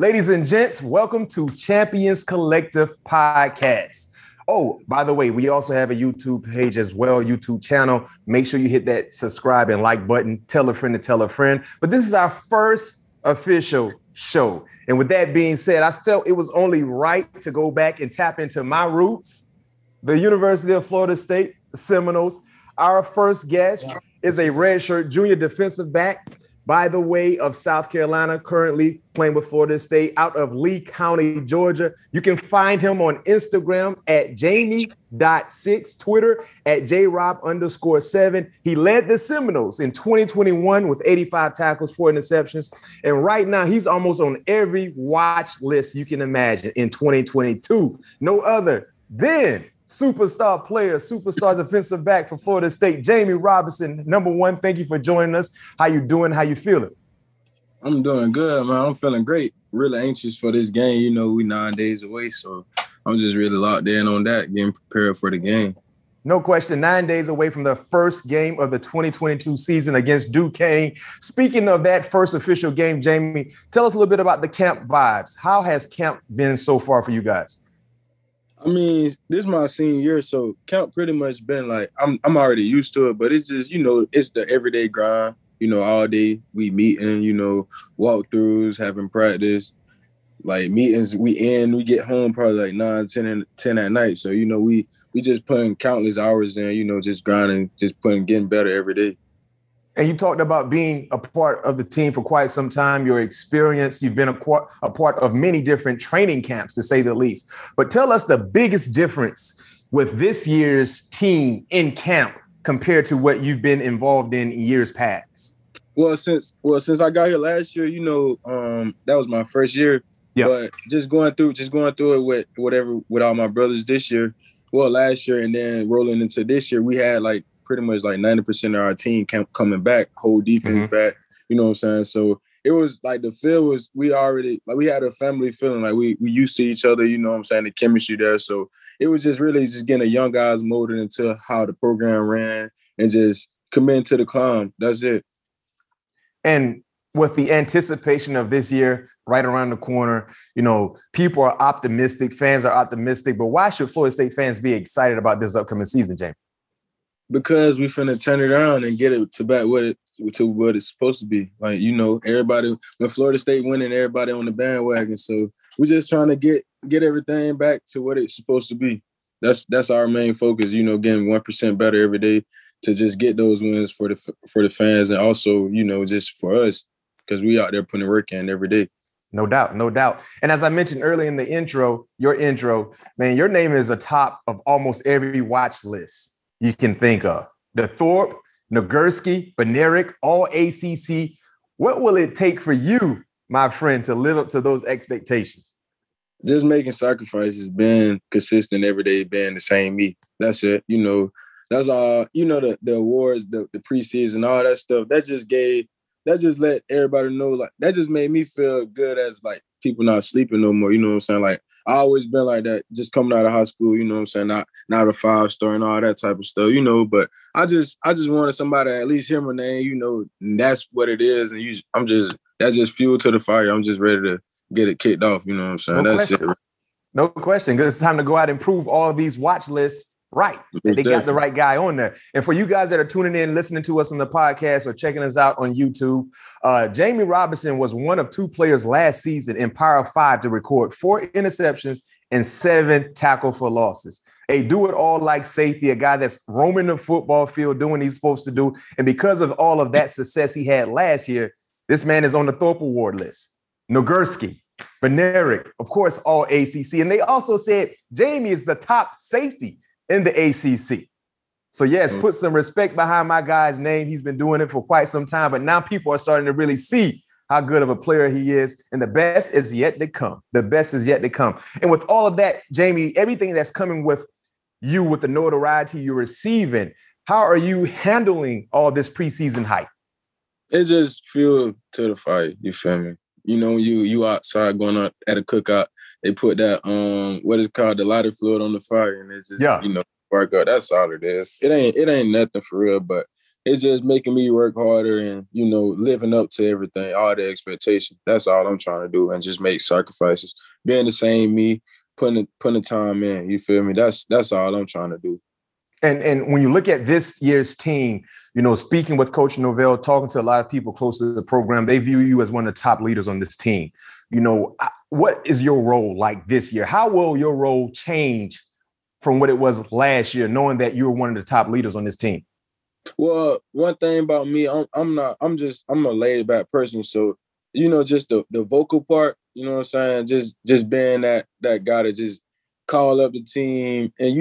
Ladies and gents, welcome to Champions Collective Podcast. Oh, by the way, we also have a YouTube page as well, YouTube channel. Make sure you hit that subscribe and like button. Tell a friend to tell a friend. But this is our first official show. And with that being said, I felt it was only right to go back and tap into my roots, the University of Florida State, the Seminoles. Our first guest is a redshirt junior defensive back by the way of South Carolina, currently playing with Florida State out of Lee County, Georgia. You can find him on Instagram at Jammie.6, Twitter at JRob_7. He led the Seminoles in 2021 with 85 tackles, 4 interceptions. And right now he's almost on every watch list you can imagine in 2022. No other than superstar player, superstar defensive back for Florida State, Jammie Robinson. Number one, thank you for joining us. How you doing? How you feeling? I'm doing good, man. I'm feeling great. Really anxious for this game. You know, we 9 days away, so I'm just really locked in on that, getting prepared for the game. No question, 9 days away from the first game of the 2022 season against Duquesne. Speaking of that first official game, Jammie, tell us a little bit about the camp vibes. How has camp been so far for you guys? I mean, this is my senior year, so camp pretty much been like, I'm already used to it, but it's just, you know, it's the everyday grind, you know, all day we meeting, you know, walkthroughs, having practice, like meetings, we get home probably like 9, 10 at night. So, you know, we just putting countless hours in, you know, just grinding, getting better every day. And you talked about being a part of the team for quite some time, your experience. You've been a part of many different training camps, to say the least. But tell us the biggest difference with this year's team in camp compared to what you've been involved in years past. Well, since I got here last year, you know, that was my first year. Yep. But just going through it with all my brothers this year, well, last year and then rolling into this year, we had like pretty much like 90% of our team coming back, whole defense back, you know what I'm saying? So it was like the feel was, we had a family feeling, like we used to each other, you know what I'm saying, the chemistry there. So it was just really just getting the young guys molded into how the program ran and just commit to the climb. That's it. And with the anticipation of this year right around the corner, you know, people are optimistic, fans are optimistic, but why should Florida State fans be excited about this upcoming season, James? Because we finna turn it around and get it to back to what it's supposed to be. Like, you know, everybody, when Florida State winning, everybody on the bandwagon. So we're just trying to get everything back to what it's supposed to be. That's our main focus, you know, getting 1% better every day to just get those wins for the fans and also, you know, just for us, because we out there putting work in every day. No doubt, no doubt. And as I mentioned earlier in the your intro, man, your name is atop of almost every watch list you can think of. The Thorpe, Nagurski, Benerick, all ACC. What will it take for you, my friend, to live up to those expectations? Just making sacrifices, being consistent every day, being the same me. That's it. You know, that's all. You know, the awards, the preseason, all that stuff. That just let everybody know. Like, that just made me feel good as like people not sleeping no more. You know what I'm saying? Like, I always been like that, just coming out of high school, you know what I'm saying? Not a 5-star and all that type of stuff, you know, but I just wanted somebody to at least hear my name, you know, and that's what it is. And that's just fuel to the fire. I'm just ready to get it kicked off, you know what I'm saying? That's it. No question, because it's time to go out and prove all of these watch lists right. They got the right guy on there. And for you guys that are tuning in, listening to us on the podcast or checking us out on YouTube, Jammie Robinson was one of 2 players last season in Power 5 to record 4 interceptions and 7 tackle for losses. A do-it-all like safety, a guy that's roaming the football field, doing what he's supposed to do. And because of all of that success he had last year, this man is on the Thorpe Award list. Nagurski, Benerick, of course, all ACC. And they also said Jammie is the top safety in the ACC. So yes, put some respect behind my guy's name. He's been doing it for quite some time, but now people are starting to really see how good of a player he is. And the best is yet to come. The best is yet to come. And with all of that, Jammie, everything that's coming with you, with the notoriety you're receiving, how are you handling all this preseason hype? It just fuel to the fire. You feel me? You know, you outside going out at a cookout, they put that what is called the lighter fluid on the fire, and it's just you know, spark up. That's all it is. It ain't nothing for real, but it's just making me work harder and, living up to everything, all the expectations. That's all I'm trying to do, and just make sacrifices. Being the same me, putting the time in, you feel me? That's all I'm trying to do. And when you look at this year's team, speaking with Coach Norvell, talking to a lot of people close to the program, they view you as one of the top leaders on this team. What is your role like this year? How will your role change from what it was last year, knowing that you're one of the top leaders on this team? Well, one thing about me, I'm a laid back person. So, just the vocal part, you know what I'm saying? Just being that guy to just call up the team and,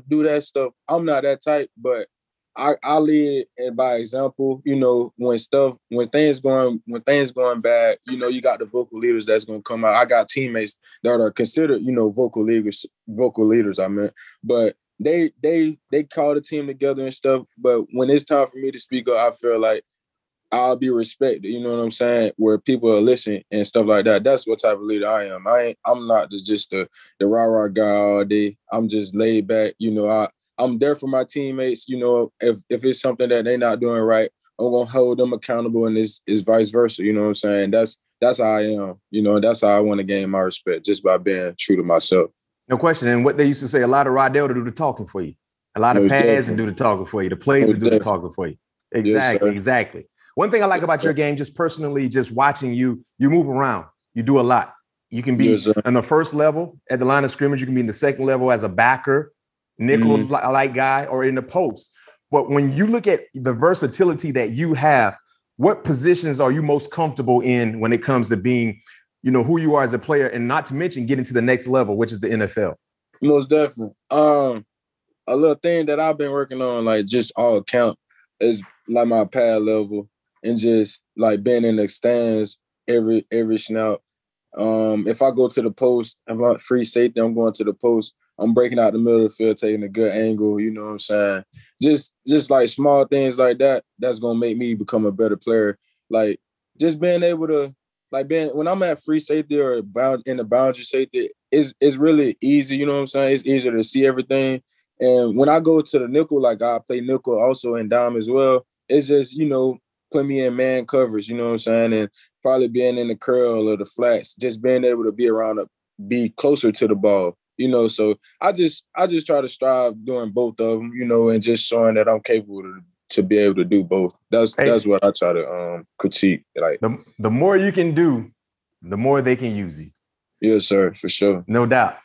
do that stuff. I'm not that type, but I lead by example. When things going bad, you got the vocal leaders that's gonna come out. I got teammates that are considered, vocal leaders. I mean, but they call the team together and stuff. But when it's time for me to speak up, I feel like I'll be respected. You know what I'm saying? Where people are listening and stuff like that. That's what type of leader I am. I'm not just the rah-rah guy all day. I'm just laid back. I'm there for my teammates. If it's something that they're not doing right, I'm gonna hold them accountable, and it's vice versa. You know what I'm saying? That's how I am. That's how I want to gain my respect, just by being true to myself. No question. And what they used to say, a lot of Rodell to do the talking for you. A lot of pads to do the talking for you. The plays to do the talking for you. Exactly, yes, exactly. One thing I like about your game, just personally, just watching you move around. You do a lot. You can be on the first level at the line of scrimmage. You can be in the second level as a backer, nickel-like guy, or in the post. But when you look at the versatility that you have, what positions are you most comfortable in when it comes to being, who you are as a player, and not to mention getting to the next level, which is the NFL? Most definitely. A little thing that I've been working on, like just all count, is like my pad level and just like being in the stands every snap. If I go to the post, I'm not free safety, I'm going to the post. I'm breaking out the middle of the field, taking a good angle, you know what I'm saying? Just like small things like that, that's going to make me become a better player. Like just being able to, when I'm at free safety or in the boundary safety, it's really easy, you know what I'm saying? It's easier to see everything. And when I go to the nickel, like I play nickel also in dime as well, it's just, put me in man coverage, you know what I'm saying? And probably being in the curl or the flats, just being able to be closer to the ball. So I just try to strive doing both of them, and just showing that I'm capable to be able to do both. That's what I try to critique. Like the more you can do, the more they can use you. Yes, sir, for sure. No doubt.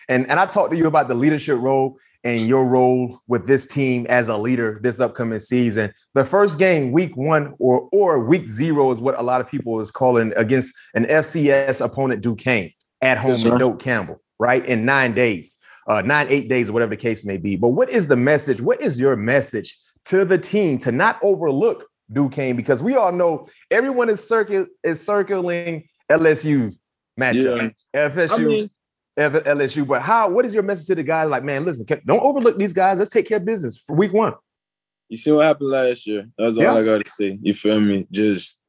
And I talked to you about the leadership role and your role with this team as a leader this upcoming season. The first game, week 1 or week 0 is what a lot of people is calling, against an FCS opponent, Duquesne, at home in Doak Campbell. Right, in 8 days, or whatever the case may be. But what is the message? What is your message to the team to not overlook Duquesne? Because we all know everyone is circling LSU matchup, FSU, LSU. But what is your message to the guys? Like, man, listen, don't overlook these guys. Let's take care of business for week 1. You see what happened last year? That's all I got to say. You feel me? Just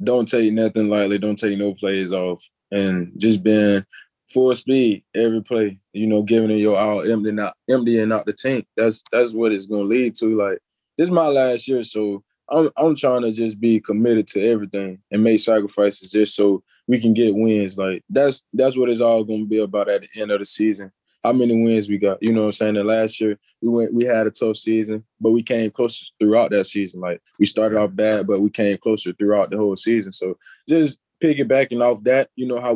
don't take nothing lightly. Don't take no plays off, and just being full speed every play, giving it your all, emptying out the tank. That's what it's gonna lead to. Like, this is my last year, so I'm trying to just be committed to everything and make sacrifices just so we can get wins. Like that's what it's all gonna be about at the end of the season. How many wins we got? You know what I'm saying? And last year we had a tough season, but we came closer throughout that season. Like, we started off bad, but we came closer throughout the whole season. So just piggybacking off that, how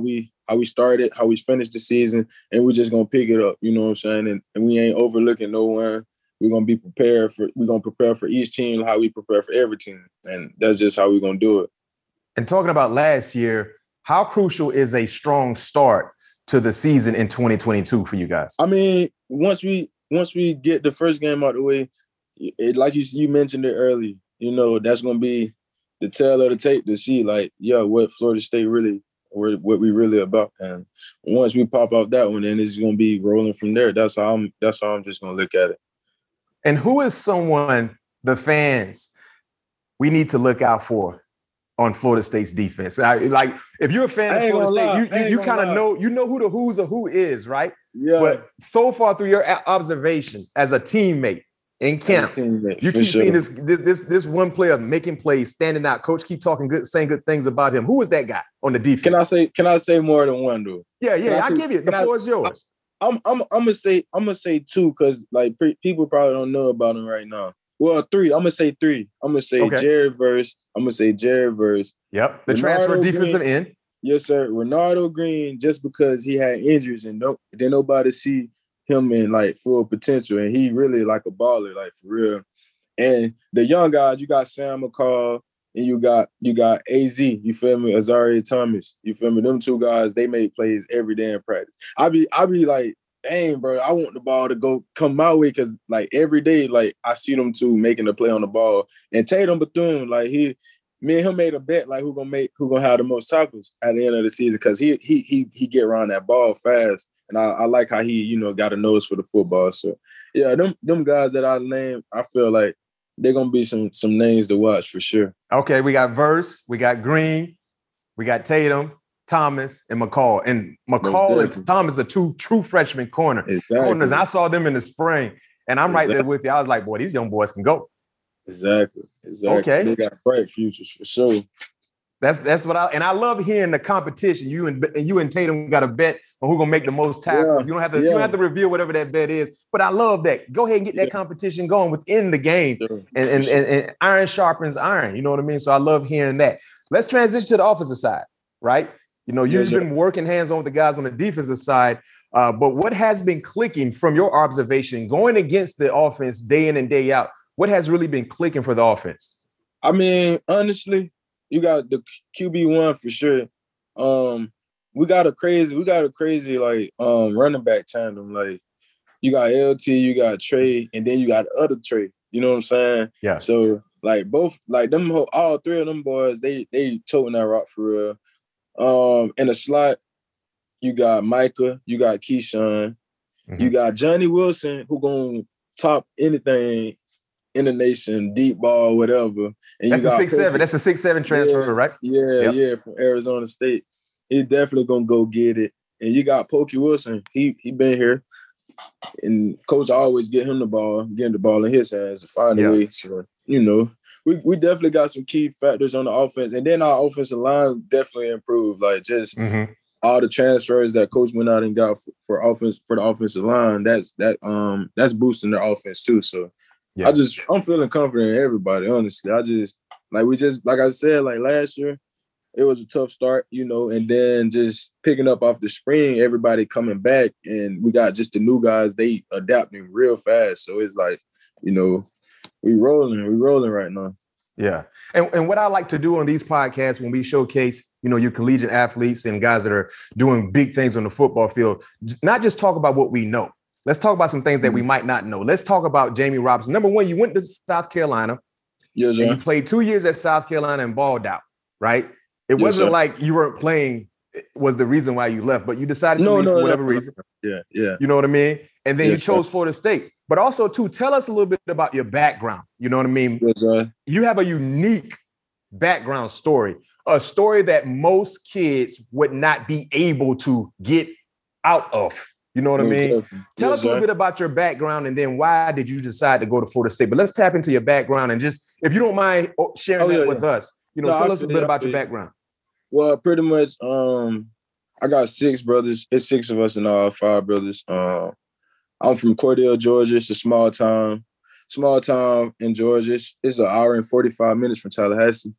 we started, how we finished the season, and we're just gonna pick it up, you know what I'm saying? And we ain't overlooking no one. We're gonna prepare for each team how we prepare for every team. And that's just how we're gonna do it. And talking about last year, how crucial is a strong start to the season in 2022 for you guys? I mean, once we get the first game out of the way, like you mentioned it earlier, that's gonna be the tail of the tape to see, like, what Florida State really, what we really about. And once we pop out that one, then it's gonna be rolling from there. That's how I'm just gonna look at it. And who is someone the fans we need to look out for on Florida State's defense? Like, if you're a fan of Florida State, you kind of know, who the who is, right? Yeah. But so far through your observation as a teammate, in camp. Teammate, you keep sure. seeing this one player making plays, standing out. Coach keep saying good things about him. Who is that guy on the defense? Can I say more than one though? Yeah, I give you. The floor is yours. I'm gonna say two because like people probably don't know about him right now. Well, three. I'm gonna say three. I'm gonna say Jared Verse. Yep, the transfer defensive end. Yes, sir. Renardo Green, just because he had injuries and then nobody see him in like full potential, and he really like a baller, like for real. And the young guys, you got Sam McCall and you got AZ, you feel me, Azaria Thomas, you feel me. Them two guys, they make plays every day in practice. I be like, dang, bro, I want the ball to come my way because like every day, like I see them two making the play on the ball. And Tatum Bethune, like me and him made a bet like who gonna have the most tackles at the end of the season because he get around that ball fast. And I like how he, got a nose for the football. So, yeah, them guys that I named, I feel like they're going to be some names to watch for sure. Okay, we got Verse, we got Green, we got Tatum, Thomas, and McCall. And McCall and Thomas are two true freshman corners. I saw them in the spring, and I'm right there with you. I was like, boy, these young boys can go. Exactly. Okay. They got bright futures for sure. That's what I love hearing the competition. You and Tatum got a bet on who's gonna make the most tackles. You don't have to reveal whatever that bet is. But I love that. Go ahead and get that competition going within the game. Sure. And iron sharpens iron. You know what I mean? So I love hearing that. Let's transition to the offensive side, right? You've been working hands-on with the guys on the defensive side. But what has been clicking from your observation going against the offense day in and day out? What has really been clicking for the offense? I mean, honestly, you got the QB1 for sure. We got a crazy like running back tandem. Like you got LT, you got Trey, and then you got the other Trey. You know what I'm saying? Yeah. So like both like them all three of them boys, they toting that rock for real. In the slot, you got Micah, you got Keyshawn, you got Johnny Wilson, who gonna top anything in the nation, deep ball, whatever. And that's a 6'7". That's a 6'7" transfer, right? Yeah, from Arizona State. He definitely gonna go get it. And you got Pokey Wilson. He been here, and coach always getting the ball in his hands to find a way. So we definitely got some key factors on the offense, and then our offensive line definitely improved. Like just all the transfers that coach went out and got for the offensive line. That's boosting their offense too. So. Yeah. I'm feeling confident in everybody, honestly. Like I said, like last year, it was a tough start, and then just picking up off the spring, everybody coming back, and we got just the new guys, they adapting real fast. So it's like, we rolling right now. Yeah. And what I like to do on these podcasts when we showcase, your collegiate athletes and guys that are doing big things on the football field, not just talk about what we know. Let's talk about some things that we might not know. Let's talk about Jammie Robinson. Number one, you went to South Carolina. Yes, sir. And you played 2 years at South Carolina and balled out, right? It wasn't like you weren't playing was the reason why you left, but you decided to leave for whatever reason. Yeah. You know what I mean? And then you chose Florida State. But also, too, tell us a little bit about your background. You know what I mean? Yes, sir. You have a unique background story, a story that most kids would not be able to get out of. You know what I mean? Tell us a little bit about your background and then why did you decide to go to Florida State? But let's tap into your background and just, if you don't mind sharing that with us, tell us a bit about your background. Well, pretty much, I got 6 brothers. It's 6 of us and all 5 brothers. I'm from Cordell, Georgia. It's a small town in Georgia. It's an hour and 45 minutes from Tallahassee.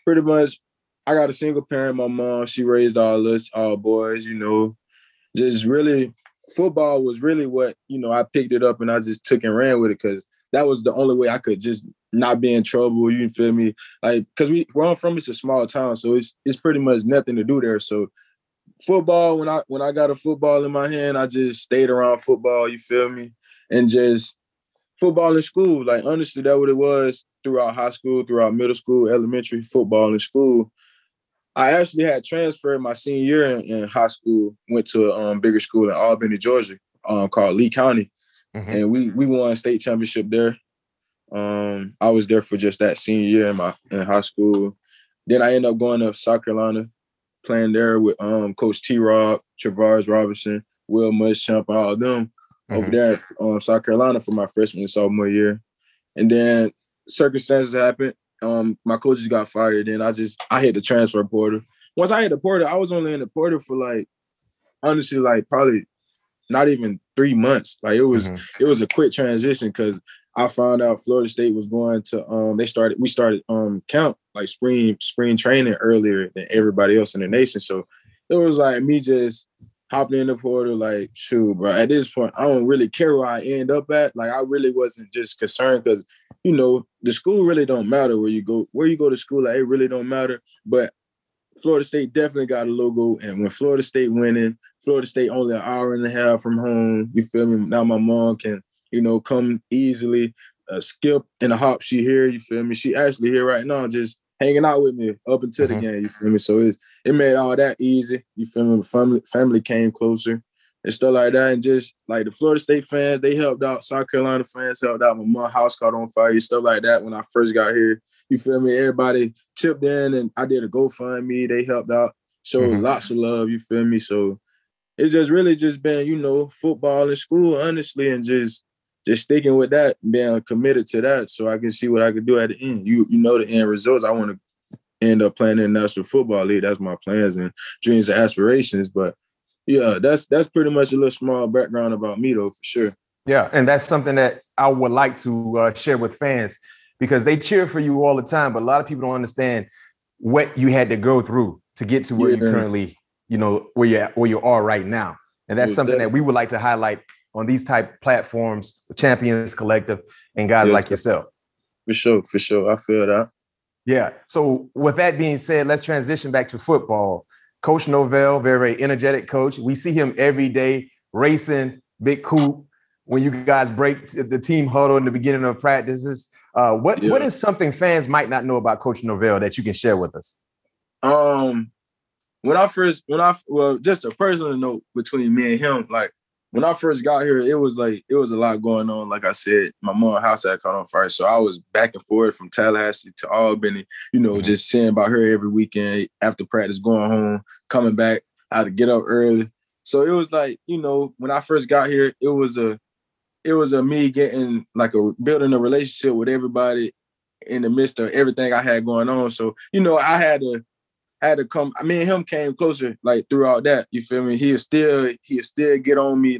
Pretty much, I got a single parent. My mom, she raised all boys, just really, football was really what, I picked it up and I just took and ran with it because that was the only way I could just not be in trouble. You feel me? Like, because where I'm from, it's a small town, so it's pretty much nothing to do there. So football, when I got a football in my hand, I just stayed around football, you feel me? And just football in school. Like, honestly, that's what it was throughout high school, throughout middle school, elementary, football in school. I actually had transferred my senior year in high school, went to a bigger school in Albany, Georgia, called Lee County. And we won state championship there. I was there for just that senior year in high school. Then I ended up going to South Carolina, playing there with Coach T-Rob, Travaris Robinson, Will Muschamp, and all of them. over there at South Carolina for my freshman and sophomore year. And then circumstances happened. My coaches got fired. Then I hit the transfer portal. Once I hit the portal, I was only in the portal for honestly, probably not even 3 months. It was a quick transition because I found out Florida State was going to we started camp spring training earlier than everybody else in the nation. So it was me just hopping in the portal, shoot, bro. At this point, I don't really care where I end up at. I really wasn't just concerned because, the school really don't matter where you go. Where you go to school, it really don't matter. But Florida State definitely got a logo. And when Florida State winning, Florida State only an hour and a half from home. You feel me? Now my mom can, come easily, skip and a hop. She here, you feel me? She actually here right now, just hanging out with me up until the game, you feel me? So it made all that easy, you feel me? Family came closer and stuff like that. And just the Florida State fans, they helped out. South Carolina fans helped out. My mom's house caught on fire, stuff like that when I first got here. You feel me? Everybody chipped in and I did a GoFundMe. They helped out, showed lots of love, you feel me? So it's just really just been, football and school, honestly, and just sticking with that, being committed to that so I can see what I can do at the end. You know the end results. I want to end up playing in the National Football League. That's my plans and dreams and aspirations. But, yeah, that's pretty much a little small background about me, though, for sure. Yeah, and that's something that I would like to share with fans because they cheer for you all the time, but a lot of people don't understand what you had to go through to get to where you currently, where you are right now. And that's something that we would like to highlight on these type platforms, Champions Collective, and guys like yourself. For sure. I feel that. Yeah. So with that being said, let's transition back to football. Coach Norvell, very, very energetic coach. We see him every day racing, big coupe. When you guys break the team huddle in the beginning of practices, what is something fans might not know about Coach Norvell that you can share with us? Just a personal note between me and him, when I first got here, it was a lot going on. Like I said, my mom's house had caught on fire. So I was back and forth from Tallahassee to Albany, just seeing about her every weekend after practice, going home, coming back. I had to get up early. So it was when I first got here, it was a me getting building a relationship with everybody in the midst of everything I had going on. So, I had to come. Me and him came closer throughout that. You feel me? He'll still get on me.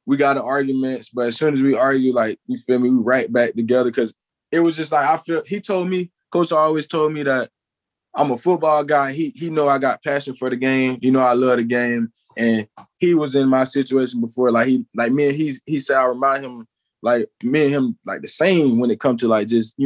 We got in arguments, but as soon as we argue, you feel me, we right back together. Cause it was just I feel he told me, Coach always told me that I'm a football guy. He know I got passion for the game. I love the game. And he was in my situation before. Me and he said I remind him, me and him the same when it comes to just,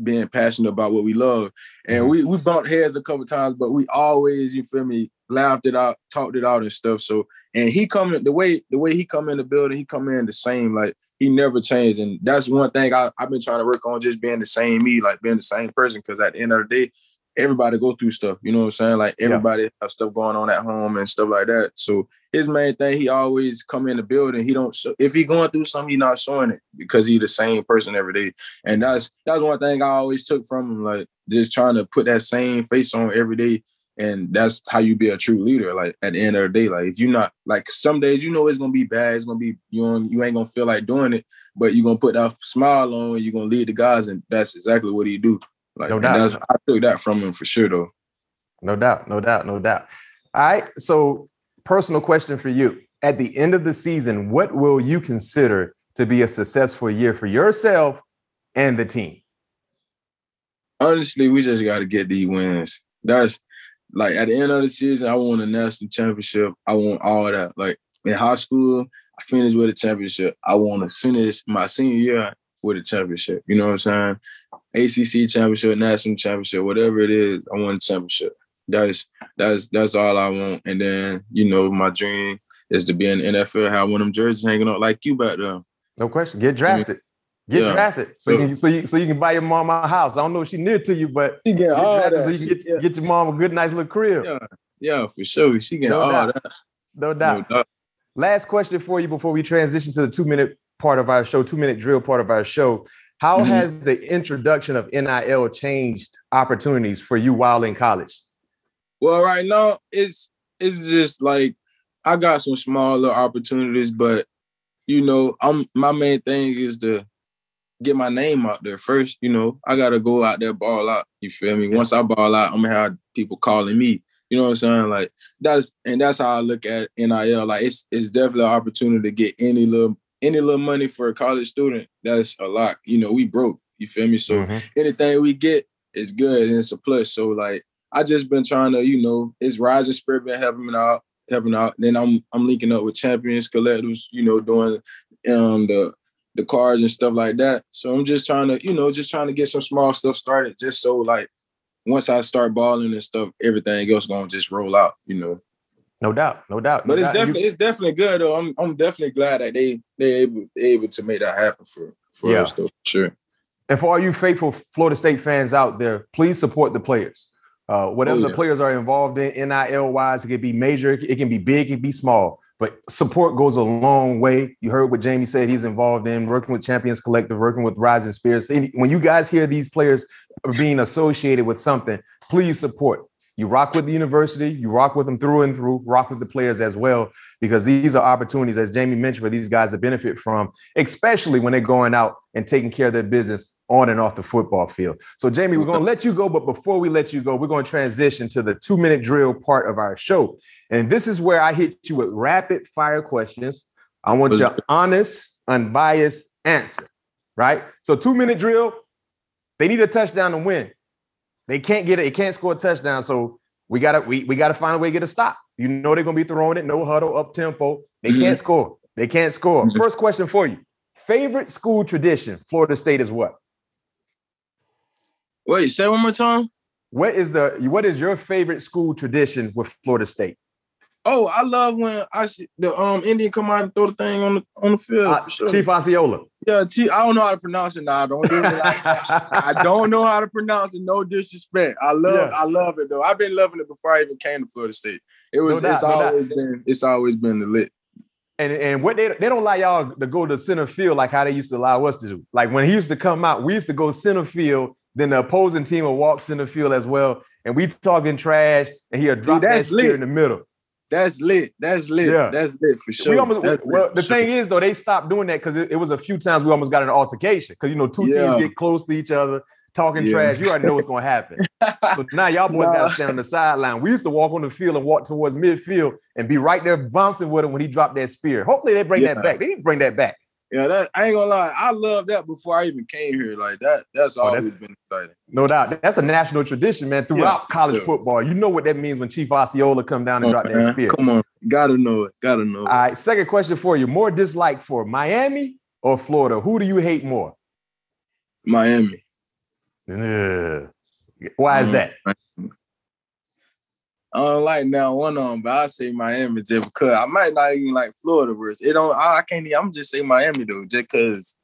being passionate about what we love. And we bumped heads a couple times, but we always, you feel me, laughed it out, talked it out and stuff. So, and he coming, the way he come in the building, he come in the same, he never changed. And that's one thing I've been trying to work on, just being the same me, being the same person. Cause at the end of the day, everybody go through stuff, you know what I'm saying? Everybody have stuff going on at home and stuff like that. So his main thing, he always come in the building. He don't if he going through something, he not showing it because he the same person every day. And that's one thing I always took from him, just trying to put that same face on every day. And that's how you be a true leader. At the end of the day, if you're not some days, it's gonna be bad. It's gonna be you ain't gonna feel like doing it, but you're gonna put that smile on. You're gonna lead the guys, and that's exactly what he do. No doubt. I took that from him for sure, though. No doubt. All right. So, personal question for you. At the end of the season, what will you consider to be a successful year for yourself and the team? Honestly, we just got to get these wins. That's at the end of the season, I want a national championship. I want all that. In high school, I finished with a championship. I want to finish my senior year with a championship. You know what I'm saying? ACC championship, national championship, whatever it is, I want a championship. That's all I want. And then, my dream is to be in the NFL, have one of them jerseys hanging up like you back there. No question. Get drafted. Get drafted. So you can buy your mom a house. I don't know if she's near to you, but she get all that. So you can get your mom a good, nice little crib. Yeah, for sure. She get all that. No doubt. Last question for you before we transition to the 2-minute part of our show, 2-minute drill part of our show. How has the introduction of NIL changed opportunities for you while in college? Well, right now it's just I got some small little opportunities, but my main thing is to get my name out there first. I gotta go out there, ball out. You feel me? Once I ball out, I'm gonna have people calling me. You know what I'm saying? Like that's how I look at NIL. Like it's definitely an opportunity to get any little money for a college student. That's a lot. We broke. You feel me? So anything we get is good and it's a plus. So like I just been trying to, it's Rising Spirit been helping out. Then I'm linking up with Champions Collectives, doing the cards and stuff like that. So I'm just trying to get some small stuff started, just so like once I start balling and stuff, everything else gonna just roll out. No doubt. But it's definitely good though. I'm definitely glad that they able to make that happen for us though, for sure. And for all you faithful Florida State fans out there, please support the players. Whatever the players are involved in, NIL-wise, it can be major, it can be big, it can be small. But support goes a long way. You heard what Jammie said he's involved in, working with Champions Collective, working with Rising Spirits. When you guys hear these players being associated with something, please support. You rock with the university, you rock with them through and through, rock with the players as well, because these are opportunities, as Jammie mentioned, for these guys to benefit from, especially when they're going out and taking care of their business on and off the football field. So, Jammie, we're going to let you go, but before we let you go, we're going to transition to the 2-minute drill part of our show. And this is where I hit you with rapid fire questions. I want your honest, unbiased answer, right? So 2-minute drill, they need a touchdown to win. They can't get it. It can't score a touchdown. So we gotta find a way to get a stop. They're gonna be throwing it, no huddle, up tempo. They can't score. First question for you: favorite school tradition? Florida State is what? Wait, say one more time. What is your favorite school tradition with Florida State? Oh, I love when the Indian come out and throw the thing on the field. For sure. Chief Osceola. Yeah, I don't know how to pronounce it now. Don't do it like I don't know how to pronounce it. No disrespect. I love it though. I've been loving it before I even came to Florida State. It's always been the lit. And what they don't allow y'all to go to center field like how they used to allow us to do. Like when he used to come out, we used to go center field. Then the opposing team will walk center field as well, and we talking trash, and he'll drop that spear in the middle. That's lit. Yeah. That's lit for sure. The thing is, though, they stopped doing that because it was a few times we almost got in an altercation because, two teams get close to each other, talking trash. You already know what's going to happen. So now y'all boys got to stand on the sideline. We used to walk on the field and walk towards midfield and be right there bouncing with him when he dropped that spear. Hopefully they bring that back. They need to bring that back. Yeah, I ain't gonna lie. I love that before I even came here. Like that's always been exciting. No doubt. That's a national tradition, man, throughout college football. You know what that means when Chief Osceola come down and drop that spear. Come on. Gotta know it. All right, second question for you. More dislike for Miami or Florida? Who do you hate more? Miami. Why is that? I don't like now one on, but I say Miami just because I might not even like Florida versus it. I can't even. I'm just say Miami though, just because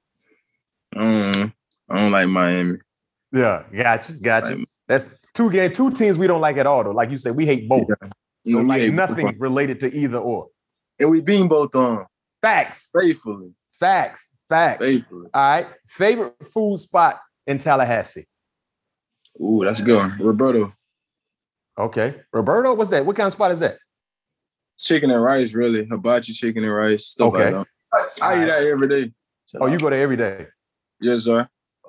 I don't like Miami. Yeah, gotcha. That's two teams we don't like at all though. Like you said, we hate both. Yeah. Don't like nothing related to either or. And we beat both on. Facts. Faithfully. Facts. Faithfully. All right. Favorite food spot in Tallahassee? Ooh, that's a good one. Roberto. Okay. Roberto, what's that? What kind of spot is that? Chicken and rice, really. Hibachi chicken and rice. Stuff like that. I eat that every day. Oh, you go there every day? Yes, sir.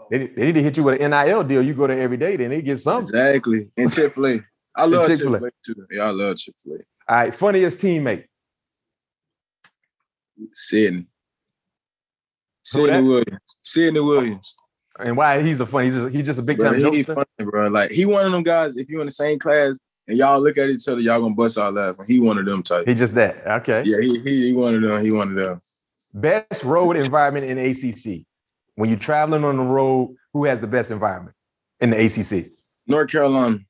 They need to hit you with an NIL deal. You go there every day, then they get something. Exactly. And Chick-fil-A. I love Chick-fil-A too. Yeah, I love Chick-fil-A. All right. Funniest teammate? Sidney Williams. And why he's he's just a big time jokester? He's funny, bro. Like he one of them guys. If you're in the same class and y'all look at each other, y'all gonna bust out laughing. He one of them type. He just that. Okay. Yeah, he one of them. He one of them. Best road environment in ACC. When you're traveling on the road, who has the best environment in the ACC? North Carolina.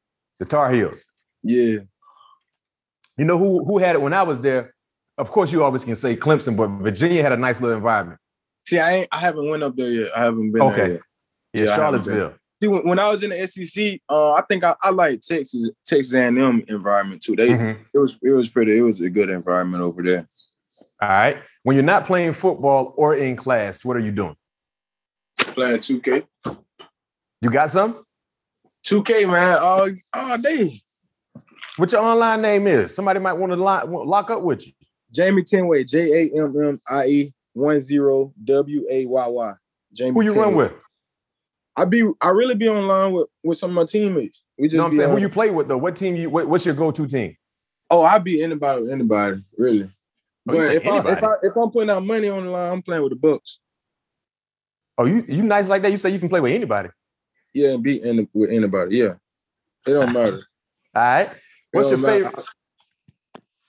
The Tar Heels. Yeah. You know who had it when I was there? Of course, you always can say Clemson, but Virginia had a nice little environment. See, I haven't went up there yet. I haven't been there yet. Yeah, Charlottesville. See, when I was in the SEC, I think I like Texas A&M environment too. It was pretty. It was a good environment over there. All right. When you're not playing football or in class, what are you doing? Playing 2K. You got some? 2K, man, all day. What your online name is? Somebody might want to lock up with you. Jammie Tenway, Jammie. 10WAYY. Jammie. Who you run with? I really be online with some of my teammates. We just know what I'm saying? Who you play with though? What team what's your go-to team? Oh, I be anybody, really. Oh, but if I'm putting out money on the line, I'm playing with the Bucks. Oh, you nice like that? You say you can play with anybody? Yeah, and with anybody. Yeah, it don't matter. All right. What's your favorite?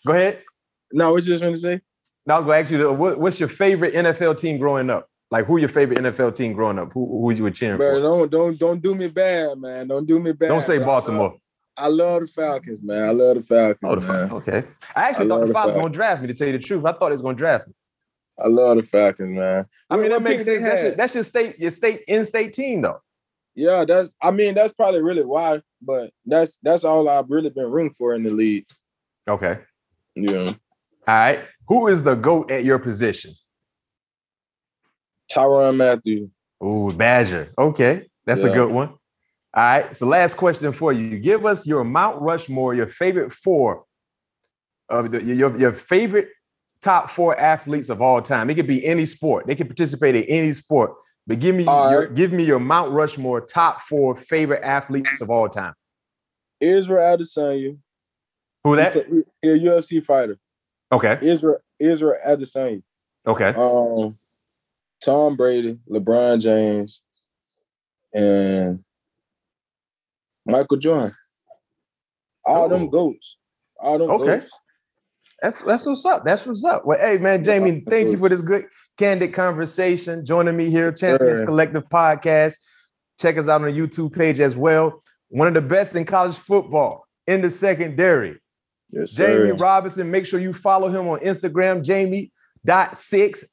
Go ahead. No, what you just going to say? No, I was going to ask you, what's your favorite NFL team growing up? Like, who your favorite NFL team growing up? Who you were cheering for? Don't do me bad, man. Don't do me bad. Don't say Baltimore. I love the Falcons, man. I love the Falcons, man. Okay. I actually thought the Falcons were going to draft me, to tell you the truth. I thought they was going to draft me. I love the Falcons, man. I mean, that makes sense. That's your in-state team, though. Yeah, that's probably really why, but that's all I've really been rooting for in the league. Okay. Yeah. All right. Who is the GOAT at your position? Tyrann Mathieu. Ooh, Badger. Okay. That's a good one. All right. So last question for you. Give us your Mount Rushmore, your favorite four of your favorite top four athletes of all time. It could be any sport. They can participate in any sport. But give me your Mount Rushmore top four favorite athletes of all time. Israel Adesanya. Who that? A UFC fighter. Okay. Israel Adesanya. Okay. Tom Brady, LeBron James, and Michael Jordan. All them GOATs. GOATs. That's what's up. That's what's up. Well, hey, man, Jammie, thank you for this good, candid conversation. Joining me here, Champions Collective Podcast. Check us out on the YouTube page as well. One of the best in college football in the secondary. Yes, sir. Jammie Robinson. Make sure you follow him on Instagram, Jammie.6,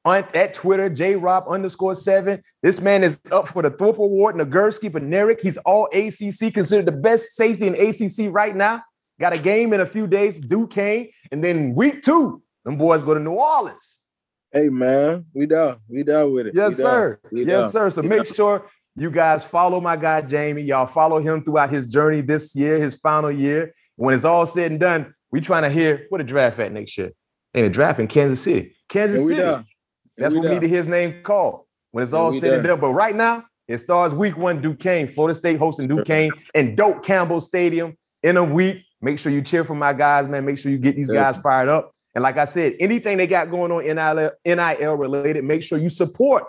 at Twitter, JRob_7. This man is up for the Thorpe Award, Nagurski, Benerick. He's all ACC, considered the best safety in ACC right now. Got a game in a few days, Duquesne, and then week 2, them boys go to New Orleans. Hey, man, we down with it. Yes, sir. Yes, sir. So make sure you guys follow my guy, Jammie. Y'all follow him throughout his journey this year, his final year. When it's all said and done, we trying to hear what a draft at next year. Ain't a draft in Kansas City. Kansas City. That's what we need to hear his name called when it's all said and done. But right now, it starts week 1, Duquesne, Florida State hosting Duquesne in Doak Campbell Stadium in a week. Make sure you cheer for my guys, man. Make sure you get these guys fired up. And like I said, anything they got going on NIL related, make sure you support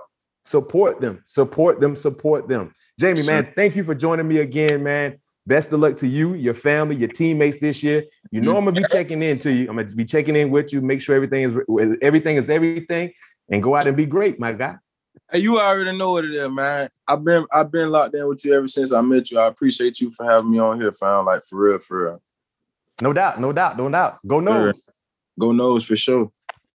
them. Jammie, man, thank you for joining me again, man. Best of luck to you, your family, your teammates this year. You know I'm going to be checking in to you. I'm going to be checking in with you, make sure everything is everything, and go out and be great, my guy. Hey, you already know what it is, man. I've been locked in with you ever since I met you. I appreciate you for having me on here, fam. Like, for real. No doubt. Go Noles. Go Noles for sure.